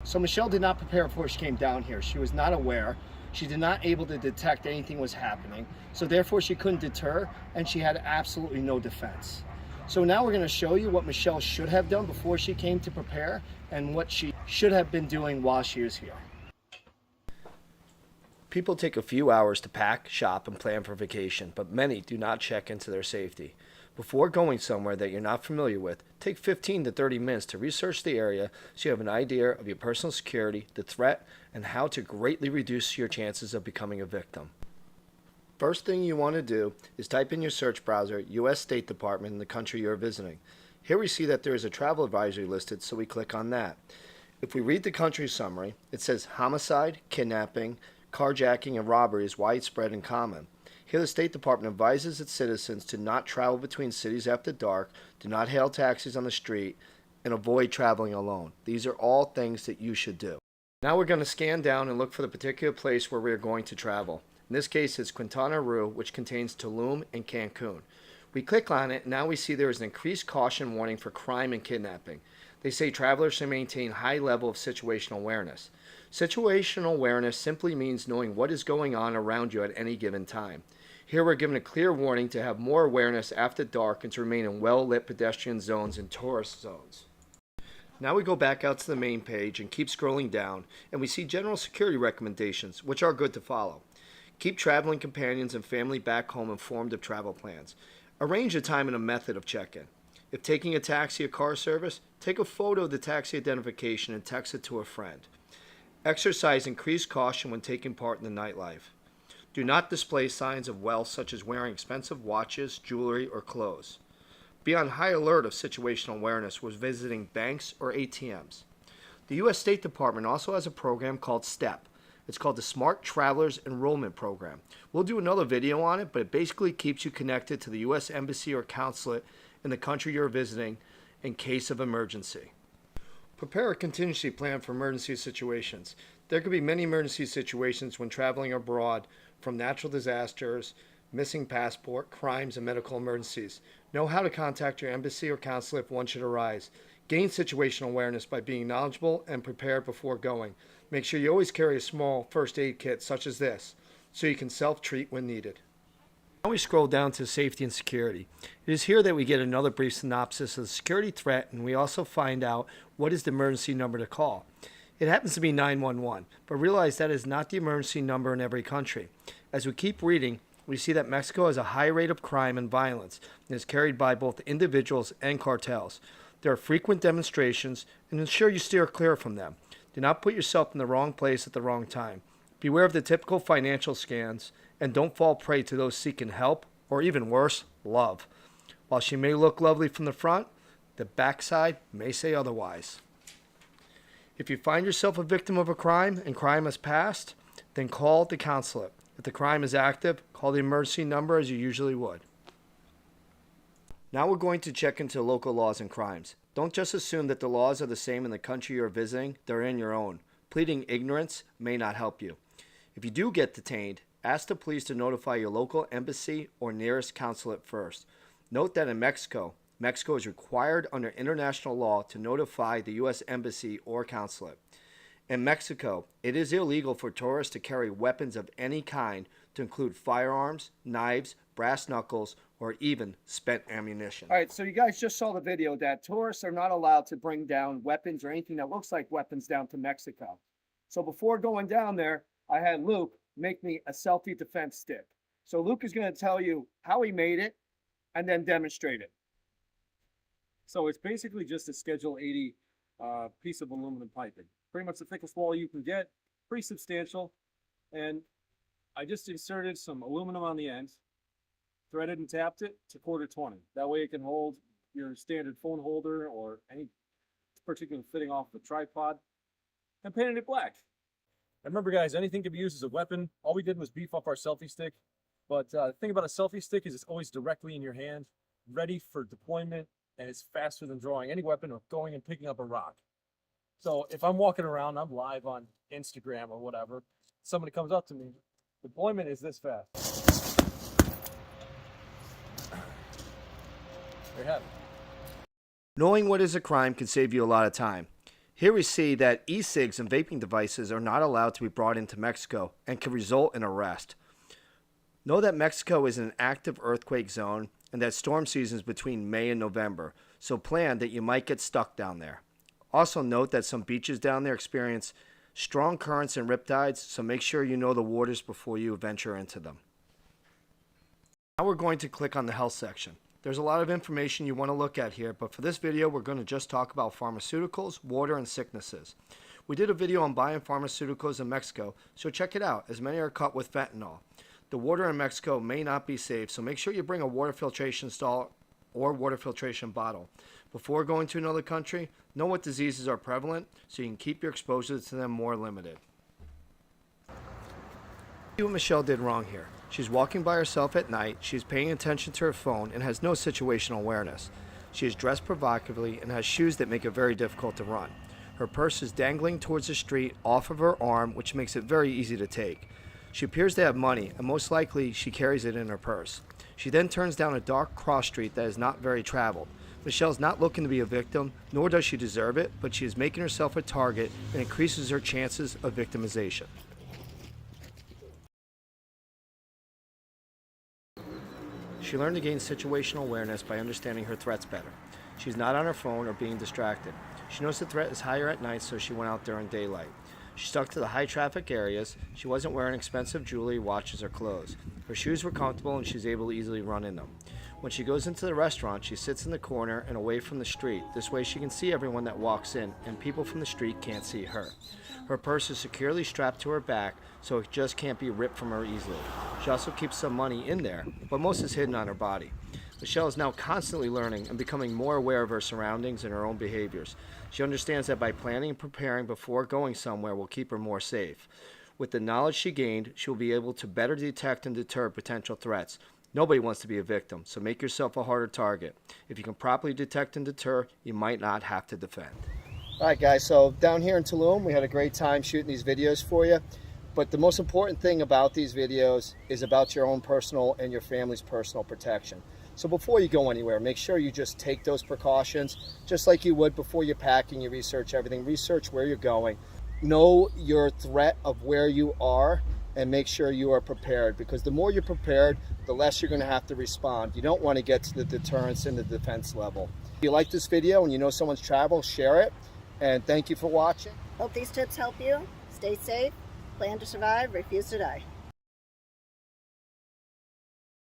So Michelle did not prepare before she came down here. She was not aware. She did not able to detect anything was happening. So therefore she couldn't deter, and she had absolutely no defense. So now we're going to show you what Michelle should have done before she came to prepare and what she should have been doing while she was here. People take a few hours to pack, shop, and plan for vacation, but many do not check into their safety. Before going somewhere that you're not familiar with, take 15 to 30 minutes to research the area so you have an idea of your personal security, the threat, and how to greatly reduce your chances of becoming a victim. First thing you want to do is type in your search browser U.S. State Department in the country you're visiting. Here we see that there is a travel advisory listed, so we click on that. If we read the country summary, it says homicide, kidnapping, carjacking, and robbery is widespread and common. Here the State Department advises its citizens to not travel between cities after dark, do not hail taxis on the street, and avoid traveling alone. These are all things that you should do. Now we're going to scan down and look for the particular place where we are going to travel. In this case it's Quintana Roo, which contains Tulum and Cancun. We click on it, and now we see there is an increased caution warning for crime and kidnapping. They say travelers should maintain high level of situational awareness. Situational awareness simply means knowing what is going on around you at any given time. Here we're given a clear warning to have more awareness after dark and to remain in well-lit pedestrian zones and tourist zones. Now we go back out to the main page and keep scrolling down, and we see general security recommendations, which are good to follow. Keep traveling companions and family back home informed of travel plans. Arrange a time and a method of check-in. If taking a taxi or car service, take a photo of the taxi identification and text it to a friend. Exercise increased caution when taking part in the nightlife. Do not display signs of wealth such as wearing expensive watches, jewelry, or clothes. Be on high alert of situational awareness when visiting banks or ATMs. The U.S. State Department also has a program called STEP. It's called the Smart Travelers Enrollment Program. We'll do another video on it, but it basically keeps you connected to the U.S. Embassy or consulate in the country you're visiting in case of emergency. Prepare a contingency plan for emergency situations. There could be many emergency situations when traveling abroad, from natural disasters, missing passport, crimes, and medical emergencies. Know how to contact your embassy or consulate if one should arise. Gain situational awareness by being knowledgeable and prepared before going. Make sure you always carry a small first aid kit such as this, so you can self-treat when needed. Now we scroll down to safety and security. It is here that we get another brief synopsis of the security threat, and we also find out what is the emergency number to call. It happens to be 911, but realize that is not the emergency number in every country. As we keep reading, we see that Mexico has a high rate of crime and violence and is carried by both individuals and cartels. There are frequent demonstrations, and ensure you steer clear from them. Do not put yourself in the wrong place at the wrong time. Beware of the typical financial scams, and don't fall prey to those seeking help, or even worse, love. While she may look lovely from the front, the backside may say otherwise. If you find yourself a victim of a crime and crime has passed, then call the consulate. If the crime is active, call the emergency number as you usually would. Now we're going to check into local laws and crimes. Don't just assume that the laws are the same in the country you're visiting, they're in your own. Pleading ignorance may not help you. If you do get detained, ask the police to notify your local embassy or nearest consulate first. Note that in Mexico is required under international law to notify the U.S. Embassy or consulate. In Mexico, it is illegal for tourists to carry weapons of any kind, to include firearms, knives, brass knuckles, or even spent ammunition. All right, so you guys just saw the video that tourists are not allowed to bring down weapons or anything that looks like weapons down to Mexico. So before going down there, I had Luke make me a selfie defense stick. So Luke is going to tell you how he made it and then demonstrate it. So it's basically just a Schedule 80 piece of aluminum piping. Pretty much the thickest wall you can get, pretty substantial. And I just inserted some aluminum on the end, threaded and tapped it to 1/4 20. That way it can hold your standard phone holder or any particular fitting off the tripod, and painted it black. And remember guys, anything can be used as a weapon. All we did was beef up our selfie stick. But the thing about a selfie stick is it's always directly in your hand, ready for deployment, and it's faster than drawing any weapon or going and picking up a rock. So if I'm walking around, I'm live on Instagram or whatever, somebody comes up to me, deployment is this fast. There you have it. Knowing what is a crime can save you a lot of time. Here we see that e-cigs and vaping devices are not allowed to be brought into Mexico and can result in arrest. Know that Mexico is an active earthquake zone and that storm season is between May and November, so plan that you might get stuck down there. Also note that some beaches down there experience strong currents and riptides, so make sure you know the waters before you venture into them. Now we're going to click on the health section. There's a lot of information you want to look at here, but for this video we're going to just talk about pharmaceuticals, water, and sicknesses. We did a video on buying pharmaceuticals in Mexico, so check it out, as many are cut with fentanyl. The water in Mexico may not be safe, so make sure you bring a water filtration stall or water filtration bottle. Before going to another country, know what diseases are prevalent so you can keep your exposure to them more limited. See what Michelle did wrong here. She's walking by herself at night, she's paying attention to her phone, and has no situational awareness. She is dressed provocatively and has shoes that make it very difficult to run. Her purse is dangling towards the street off of her arm, which makes it very easy to take. She appears to have money, and most likely she carries it in her purse. She then turns down a dark cross street that is not very traveled. Michelle's not looking to be a victim, nor does she deserve it, but she is making herself a target and increases her chances of victimization. She learned to gain situational awareness by understanding her threats better. She's not on her phone or being distracted. She knows the threat is higher at night, so she went out during daylight. She stuck to the high traffic areas. She wasn't wearing expensive jewelry, watches, or clothes. Her shoes were comfortable and she was able to easily run in them. When she goes into the restaurant, she sits in the corner and away from the street. This way she can see everyone that walks in, and people from the street can't see her. Her purse is securely strapped to her back, so it just can't be ripped from her easily. She also keeps some money in there, but most is hidden on her body. Michelle is now constantly learning and becoming more aware of her surroundings and her own behaviors. She understands that by planning and preparing before going somewhere will keep her more safe. With the knowledge she gained, she will be able to better detect and deter potential threats. Nobody wants to be a victim, so make yourself a harder target. If you can properly detect and deter, you might not have to defend. All right, guys, so down here in Tulum, we had a great time shooting these videos for you. But the most important thing about these videos is about your own personal and your family's personal protection. So before you go anywhere, make sure you just take those precautions, just like you would before you're packing, you research everything. Research where you're going. Know your threat of where you are and make sure you are prepared, because the more you're prepared, the less you're going to have to respond. You don't want to get to the deterrence and the defense level. If you like this video and you know someone's travel, share it. And thank you for watching. Hope these tips help you. Stay safe, plan to survive, refuse to die.